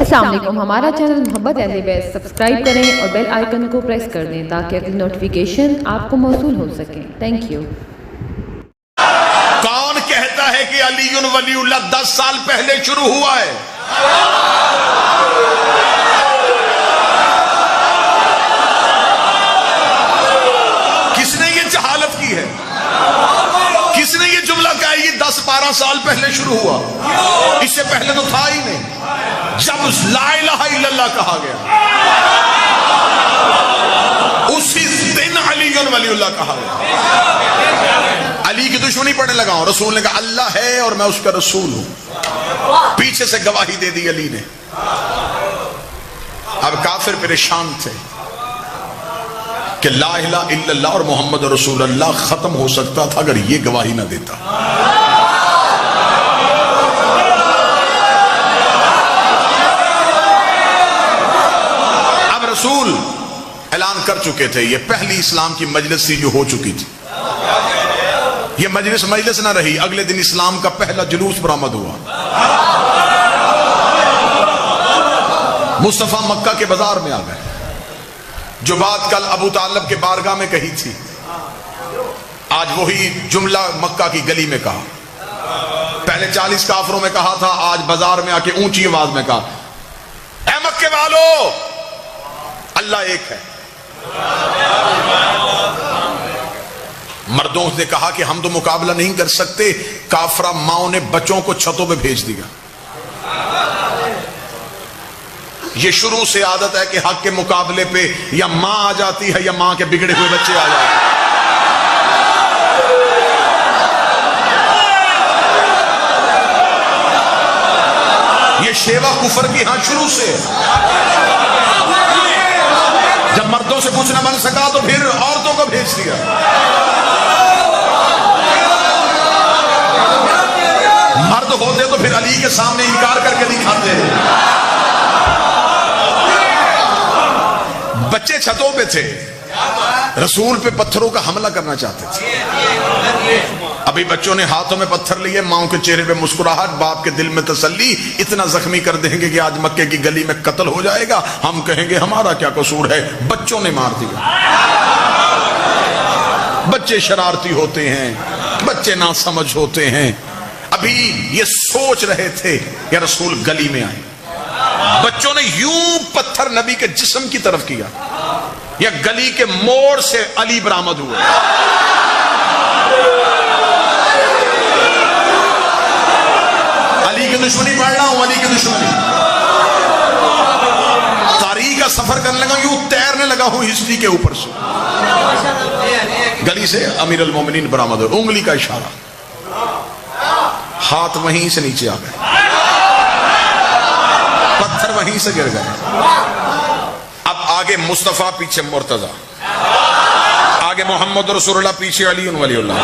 السلام علیکم، ہمارا چینل محبت اہل بیت سبسکرائب کریں اور بیل آئیکن کو پریس کر دیں تاکہ اگلی نوٹیفیکیشن آپ کو موصول ہو سکے۔ Thank you. کون کہتا ہے کہ علی ولی اللہ 10 سال پہلے شروع ہوا ہے؟ کس نے یہ جہالت کی ہے؟ کس نے یہ جملہ کہا یہ 10-12 سال پہلے شروع ہوا؟ اس سے پہلے تو تھا ہی نہیں۔ جب لا الہ الا اللہ کہا گیا اسی دن علی ولی اللہ کہا گیا۔ علی کی دشمنی پڑھنے لگا ہوں، رسول نے کہا اللہ ہے اور میں اس کا رسول ہوں۔ پیچھے سے گواہی دے دی علی نے۔ اب کافر پریشان تھے کہ لا الہ الا اللہ اور محمد رسول اللہ ختم ہو سکتا تھا اگر یہ گواہی نہ دیتا۔ اب رسول اعلان کر چکے تھے، یہ پہلی اسلام کی مجلس تھی جو ہو چکی تھی۔ یہ مجلس نہ رہی، اگلے دن اسلام کا پہلا جلوس برآمد ہوا۔ مصطفیٰ مکہ کے بازار میں آ گئے، جو بات کل ابو طالب کے بارگاہ میں کہی تھی آج وہی جملہ مکہ کی گلی میں کہا۔ پہلے 40 کافروں میں کہا تھا، آج بازار میں آ کے اونچی آواز میں کہا، اے مکے والو اللہ ایک ہے۔ مردوں نے کہا کہ ہم تو مقابلہ نہیں کر سکتے، کافرہ ماؤں نے بچوں کو چھتوں پہ بھیج دیا۔ یہ شروع سے عادت ہے کہ حق کے مقابلے پہ یا ماں آ جاتی ہے یا ماں کے بگڑے ہوئے بچے آ جاتے ہیں۔ یہ شیوا کفر کی ہاں شروع سے، جب مردوں سے کچھ نہ بن سکا تو پھر عورتوں کو بھیج دیا۔ مرد ہوتے تو پھر علی کے سامنے انکار کر کے دکھاتے۔ بچے چھتوں پہ تھے، رسول پہ پتھروں کا حملہ کرنا چاہتے تھے۔ ابھی بچوں نے ہاتھوں میں پتھر لیے، ماں کے چہرے پہ مسکراہٹ، باپ کے دل میں تسلی، اتنا زخمی کر دیں گے کہ آج مکے کی گلی میں قتل ہو جائے گا، ہم کہیں گے ہمارا کیا قصور ہے، بچوں نے مار دیا۔ بچے شرارتی ہوتے ہیں، بچے ناسمجھ ہوتے ہیں۔ ابھی یہ سوچ رہے تھے کہ رسول گلی میں آئے، بچوں نے یوں پتھر نبی کے جسم کی طرف کیا، یا گلی کے موڑ سے علی برآمد ہوئے۔ علی کی دشمنی پڑھ رہا ہوں، علی کی دشمنی۔ تاریخ کا سفر کرنے لگا، یوں تیرنے لگا ہوں ہسٹری کے اوپر سے۔ گلی سے امیر المومنین برآمد ہوئے، انگلی کا اشارہ، ہاتھ وہیں سے نیچے آ گئے، پتھر وہیں سے گر گئے۔ اب آگے مصطفیٰ، پیچھے مرتضیٰ، آگے محمد رسول اللہ، پیچھے علی ولی اللہ۔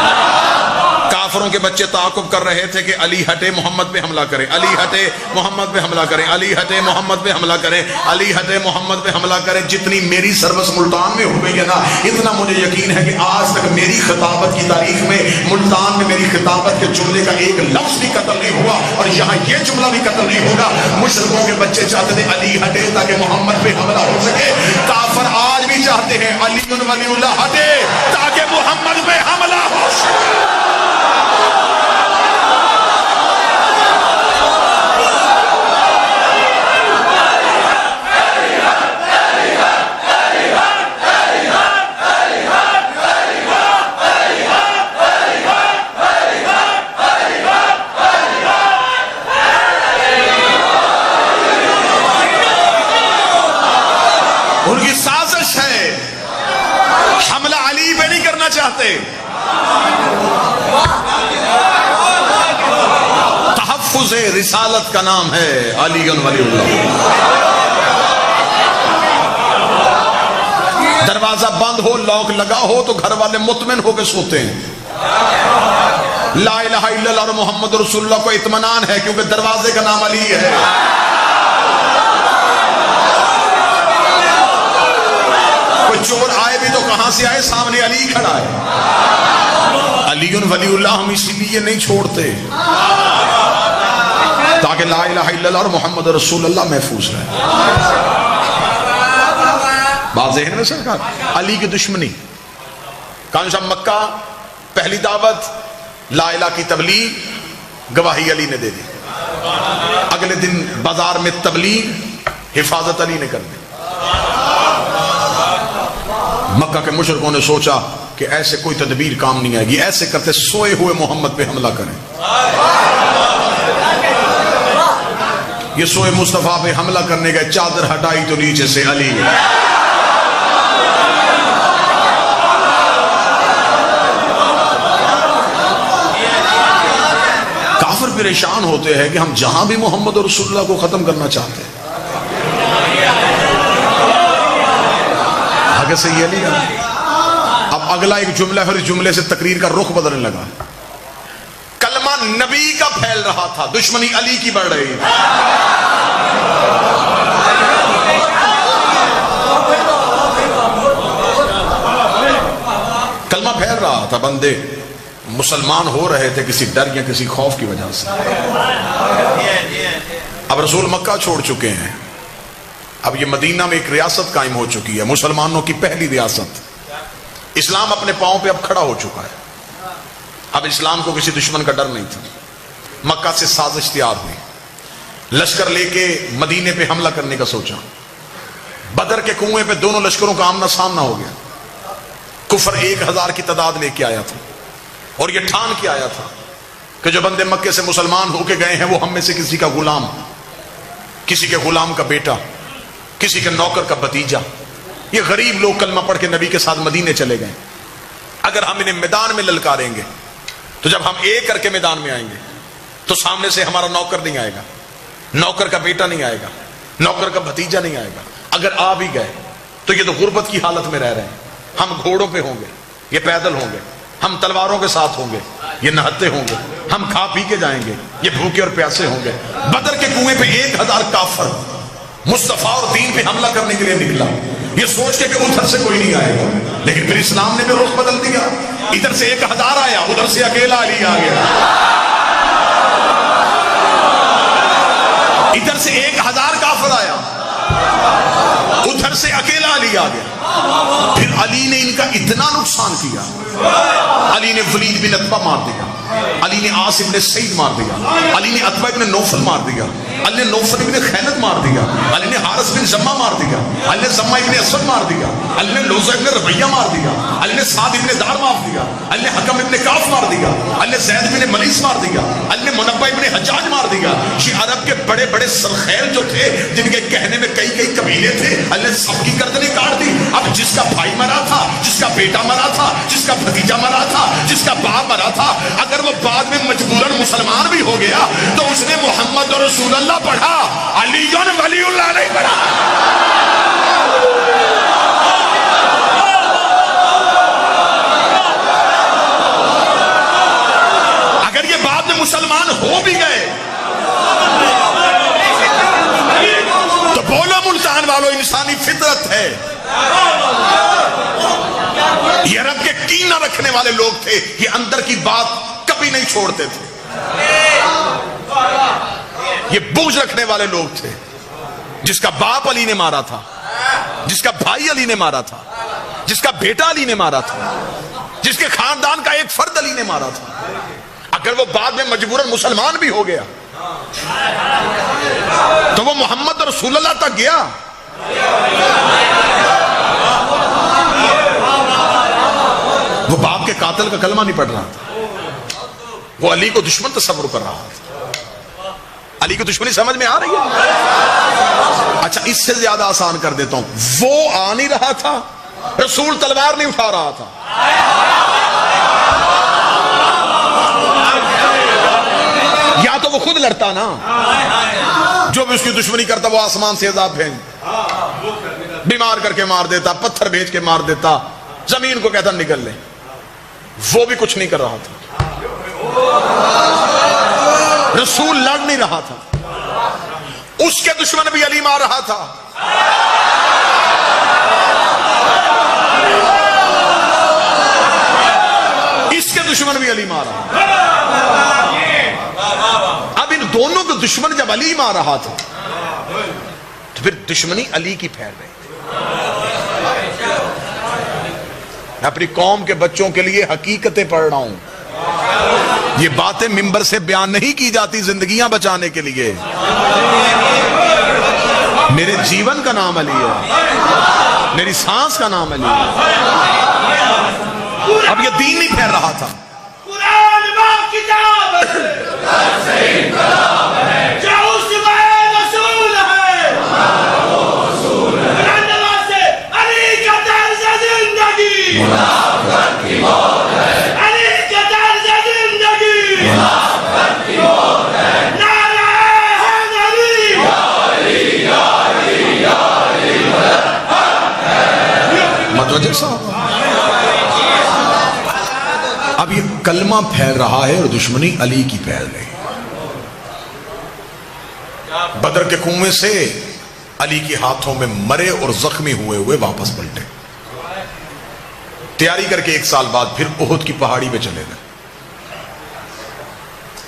کافروں کے بچے تعاقب کر رہے تھے کہ علی ہٹے محمد پہ حملہ کرے، علی ہٹے محمد پہ حملہ کرے، علی ہٹے محمد پہ حملہ کرے، علی ہٹے محمد پہ حملہ کرے۔ جتنی میری سروس ملتان میں ہو گئی ہے نا، اتنا مجھے یقین ہے کہ آج تک میری خطابت کی تاریخ میں ملتان میں میری خطابت کے جملے کا ایک لفظ بھی قتل نہیں ہوا، اور یہاں یہ جملہ بھی قتل نہیں ہوگا۔ مشرکوں کے بچے چاہتے تھے علی ہٹے تاکہ محمد پہ حملہ ہو سکے، کافر آج بھی چاہتے ہیں علی ولی اللہ ہٹے تاکہ محمد پہ حملہ ہو سکے۔ ان کی سازش ہے، حملہ علی پہ نہیں کرنا چاہتے۔ تحفظ رسالت کا نام ہے علی ولی اللہ۔ دروازہ بند ہو، لاک لگا ہو تو گھر والے مطمئن ہو کے سوتے ہیں۔ لا الہ الا اللہ اور محمد رسول اللہ کو اطمینان ہے کیونکہ دروازے کا نام علی ہے۔ کوئی چور آئے بھی تو کہاں سے آئے، سامنے علی کھڑا ہے۔ علی ولی اللہ ہم اسی لیے نہیں چھوڑتے تاکہ تاکہ لا الہ الا اللہ اور محمد رسول اللہ محفوظ رہے. بات ذہن میں سرکار. علی کی دشمنی کان شاہ مکہ پہلی دعوت لا الہ کی تبلیغ گواہی علی نے دے دی. اگلے دن بازار میں تبلیغ حفاظت علی نے کر دی. مکہ کے مشرکوں نے سوچا کہ ایسے کوئی تدبیر کام نہیں آئے گی, ایسے کرتے سوئے ہوئے محمد پہ حملہ کریں. یہ سوئے مصطفیٰ پہ حملہ کرنے گئے, چادر ہٹائی تو نیچے سے علی. کافر پریشان ہوتے ہیں کہ ہم جہاں بھی محمد رسول اللہ کو ختم کرنا چاہتے ہیں. آگے سے یہ علی ہے. اب اگلا ایک جملہ ہے, اس جملے سے تقریر کا رخ بدلنے لگا. کلمہ نبی کا پھیل رہا تھا, دشمنی علی کی بڑھ رہی. کلمہ پھیل رہا تھا, بندے مسلمان ہو رہے تھے کسی ڈر یا کسی خوف کی وجہ سے. اب رسول مکہ چھوڑ چکے ہیں, اب یہ مدینہ میں ایک ریاست قائم ہو چکی ہے, مسلمانوں کی پہلی ریاست. اسلام اپنے پاؤں پہ اب کھڑا ہو چکا ہے. اب اسلام کو کسی دشمن کا ڈر نہیں تھا. مکہ سے سازش تیار ہوئی, لشکر لے کے مدینے پہ حملہ کرنے کا سوچا. بدر کے کنویں پہ دونوں لشکروں کا آمنا سامنا ہو گیا. کفر 1000 کی تعداد لے کے آیا تھا, اور یہ ٹھان کے آیا تھا کہ جو بندے مکے سے مسلمان ہو کے گئے ہیں وہ ہم میں سے کسی کا غلام, کسی کے غلام کا بیٹا, کسی کے نوکر کا بھتیجا. یہ غریب لوگ کلمہ پڑھ کے نبی کے ساتھ مدینے چلے گئے. اگر ہم انہیں میدان میں للکاریں گے تو جب ہم ایک کر کے میدان میں آئیں گے تو سامنے سے ہمارا نوکر نہیں آئے گا, نوکر کا بیٹا نہیں آئے گا, نوکر کا بھتیجا نہیں آئے گا. اگر آ بھی گئے تو یہ تو غربت کی حالت میں رہ رہے ہیں. ہم گھوڑوں پہ ہوں گے, یہ پیدل ہوں گے, ہم تلواروں کے ساتھ ہوں گے, یہ نہتے ہوں گے, ہم کھا پی کے جائیں گے, یہ بھوکے اور پیاسے ہوں گے. بدر کے کنویں پہ 1000 کافر مصطفیٰ اور دین پہ حملہ کرنے کے لیے نکلا, یہ سوچ کے کہ ادھر سے کوئی نہیں آئے گا. لیکن پھر اسلام نے بھی رخ بدل دیا. ادھر سے 1000 آیا, ادھر سے اکیلا علی آ گیا. ادھر سے 1000 کافر آیا, ادھر سے اکیلا علی آ گیا. پھر علی نے ان کا اتنا نقصان کیا, علی نے ولید بن عتبہ مار دیا, علی نے عاص بن سعید مار دیا, علی نے عتبہ بن نوفل مار دیا, علی نے نوفل بن خیلد مار دیا, علی نے حارث بن زمہ مار دیا, علی نے زمہ بن اسود مار دیا, علی نے لوزہ بن ربیہ مار دیا, علی نے سعد بن دار مار دیا, علی نے حکم بن کاف مار دیا, علی نے زید بن ملیس مار دیا, علی نے منبع بن حجاج مار دیا. یہ عرب کے بڑے بڑے سرخیل جو تھے جن کے کہنے میں کئی قبیلے تھے, علی نے سب کی گردنیں کاٹ دی. اب جس کا بھائی مرا تھا, جس کا بیٹا مرا تھا, جس کا بھتیجا مرا تھا, جس کا باپ مرا تھا, اگر وہ بعد میں مجبوراً مسلمان بھی ہو گیا تو اس نے محمد رسول اللہ پڑھا, علی ولی اللہ نہیں پڑھا. اگر یہ بعد میں مسلمان ہو بھی گئے تو بولو ملتان والوں, انسانی فطرت ہے. یہ رب کے کینہ رکھنے والے لوگ تھے, یہ اندر کی بات کبھی نہیں چھوڑتے تھے. یہ بغض رکھنے والے لوگ تھے. جس کا باپ علی نے مارا تھا, جس کا بھائی علی نے مارا تھا, جس کا بیٹا علی نے مارا تھا, جس کے خاندان کا ایک فرد علی نے مارا تھا, اگر وہ بعد میں مجبوراً مسلمان بھی ہو گیا تو وہ محمد رسول اللہ تک گیا. وہ باپ کے قاتل کا کلمہ نہیں پڑھ رہا تھا, وہ علی کو دشمن تصور کر رہا تھا. علی کو دشمنی سمجھ میں آ رہی ہے؟ اچھا اس سے زیادہ آسان کر دیتا ہوں, وہ آ نہیں رہا تھا, رسول تلوار نہیں اٹھا رہا تھا. یا تو وہ خود لڑتا نا, جو بھی اس کی دشمنی کرتا وہ آسمان سے عذاب بھیج, بیمار کر کے مار دیتا, پتھر بھیج کے مار دیتا, زمین کو کہتا نکل لے. وہ بھی کچھ نہیں کر رہا تھا, رسول لڑ نہیں رہا تھا, اس کے دشمن بھی علی مار رہا تھا. اس کے دشمن بھی علی مار رہا. اب ان دونوں دونوں کے دشمن جب علی مار رہا تھا تو پھر دشمنی علی کی پھیل رہی تھی. میں اپنی قوم کے بچوں کے لیے حقیقتیں پڑھ رہا ہوں. یہ باتیں منبر سے بیان نہیں کی جاتی زندگیاں بچانے کے لیے. میرے جیون کا نام علی ہے, میری سانس کا نام علی ہے. اب یہ دین نہیں پھیل رہا تھا. قرآن ماں کتاب ہے, جو اس میں رسول ہے, بلند آواز سے علی کا طرز زندگی, علی کا طرز زندگی, نعرہ حیدری. متوجہ صاحب, اب یہ کلمہ پھیل رہا ہے اور دشمنی علی کی پھیل رہی. بدر کے کنویں سے علی کے ہاتھوں میں مرے اور زخمی ہوئے ہوئے واپس پلٹے. تیاری کر کے 1 سال بعد پھر احد کی پہاڑی پہ چلے گئے.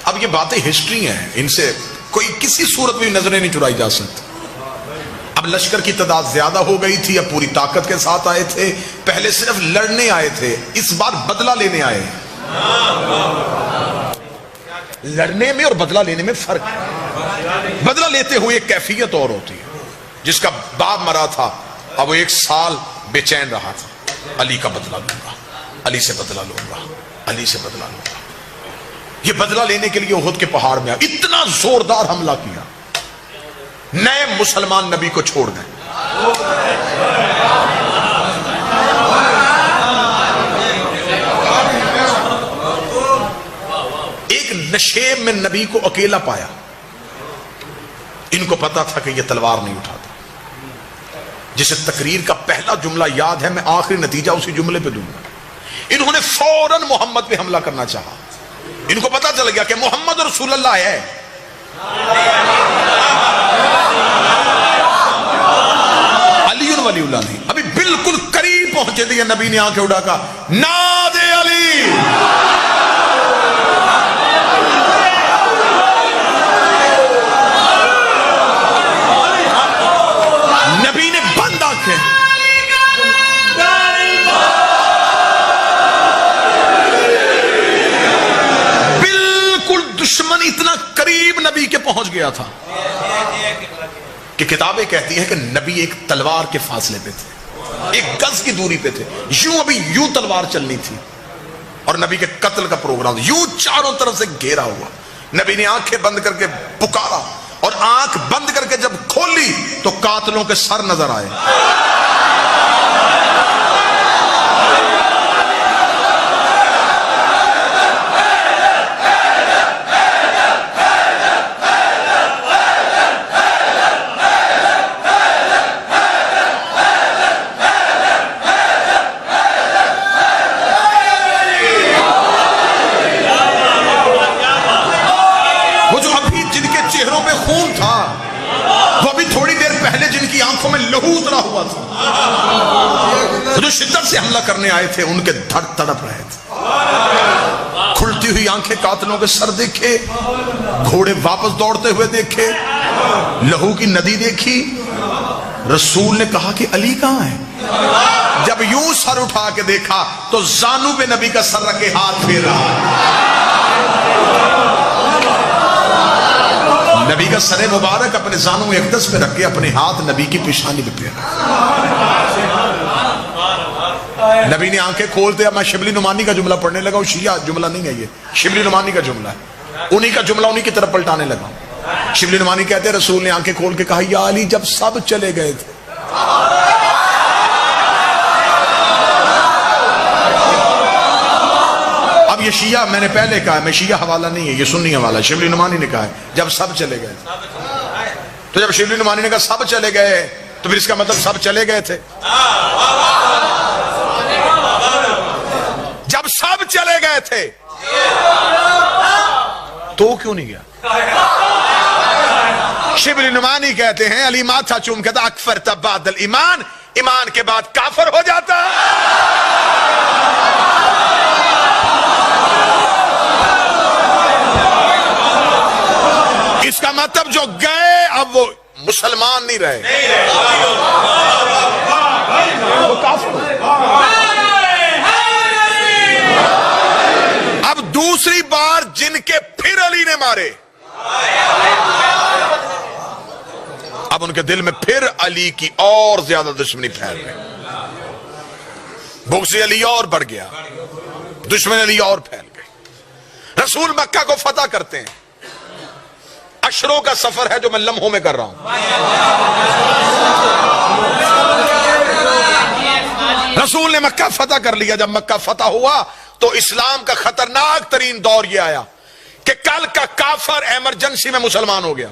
اب یہ باتیں ہسٹری ہیں, ان سے کوئی کسی صورت میں نظریں نہیں چرائی جا سکتی. اب لشکر کی تعداد زیادہ ہو گئی تھی, اب پوری طاقت کے ساتھ آئے تھے. پہلے صرف لڑنے آئے تھے, اس بار بدلہ لینے آئے. لڑنے میں اور بدلہ لینے میں فرق ہے. بدلہ لیتے ہوئے ایک کیفیت اور ہوتی ہے. جس کا باپ مرا تھا اب وہ 1 سال بے چین رہا تھا, علی کا بدلہ لوں گا, علی سے بدلہ لوں گا, علی سے بدلہ لوں گا. یہ بدلہ لینے کے لیے احد کے پہاڑ میں اتنا زوردار حملہ کیا, نئے مسلمان نبی کو چھوڑ گئے. ایک نشیب میں نبی کو اکیلا پایا. ان کو پتا تھا کہ یہ تلوار نہیں اٹھاتا. جسے تقریر کا پہلا جملہ یاد ہے, میں آخری نتیجہ اسی جملے پہ دوں گا. انہوں نے فوراً محمد پہ حملہ کرنا چاہا. ان کو پتا چل گیا کہ محمد رسول اللہ ہے. علی ولی اللہ نہیں. ابھی بالکل قریب پہنچے تھے, نبی نے آنکھیں اٹھا کہا نادے علی. نبی نے بند آنکھیں, بالکل دشمن اتنا قریب نبی کے پہنچ گیا تھا کہ کتابیں کہتی ہیں کہ نبی ایک تلوار کے فاصلے پہ تھے, 1 گز کی دوری پہ تھے. ابھی یوں تلوار چلنی تھی اور نبی کے قتل کا پروگرام یوں چاروں طرف سے گھیرا ہوا. نبی نے آنکھیں بند کر کے پکارا, اور آنکھ بند کر کے جب کھولی تو قاتلوں کے سر نظر آئے. آنکھوں میں لہو اترا ہوا تھا. جو شدت سے حملہ کرنے آئے تھے ان کے دھڑ تڑپ رہے تھے. کھلتی ہوئی آنکھیں قاتلوں کے سر دیکھے, گھوڑے واپس دوڑتے ہوئے دیکھے, لہو کی ندی دیکھی. رسول نے کہا کہ علی کہاں ہے؟ جب یوں سر اٹھا کے دیکھا تو زانو پہ نبی کا سر رکھے ہاتھ پھیر رہا. نبی کا سر مبارک اپنے زانو اقدس پہ رکھ کے اپنے ہاتھ نبی کی پیشانی پہ پھیرا. نبی نے آنکھیں کھولتے, اب میں شبلی نعمانی کا جملہ پڑھنے لگا ہوں. شیعہ جملہ نہیں ہے, یہ شبلی نعمانی کا جملہ ہے. انہی کا جملہ انہی کی طرف پلٹانے لگا. شبلی نعمانی کہتے ہیں رسول نے آنکھیں کھول کے کہا یا علی جب سب چلے گئے تھے. اب یہ شیعہ, میں نے پہلے کہا میں شیعہ حوالہ نہیں ہے, یہ سنی حوالہ. شبلی نعمانی نے کہا ہے جب سب چلے گئے تھے. تو جب شبلی نعمانی نے کہا سب چلے گئے تو پھر اس کا مطلب سب چلے گئے تھے. جب سب چلے گئے تھے تو کیوں نہیں گیا؟ شبلی نعمانی کہتے ہیں علی ماتھا چوم کہتا اکفرت بعد الایمان, ایمان کے بعد کافر ہو جاتا. اس کا مطلب جو گئے اب وہ مسلمان نہیں رہے، وہ کافر ہوئے۔ اب دوسری بار جن کے پھر علی نے مارے، اب ان کے دل میں پھر علی کی اور زیادہ دشمنی پھیل گئی، بغض علی اور بڑھ گیا، دشمن علی اور پھیل گئی۔ رسول مکہ کو فتح کرتے ہیں، اشروں کا سفر ہے جو میں لمحوں میں کر رہا ہوں۔ رسول نے مکہ فتح کر لیا۔ جب مکہ فتح ہوا تو اسلام کا خطرناک ترین دور یہ آیا کہ کل کا کافر ایمرجنسی میں مسلمان ہو گیا۔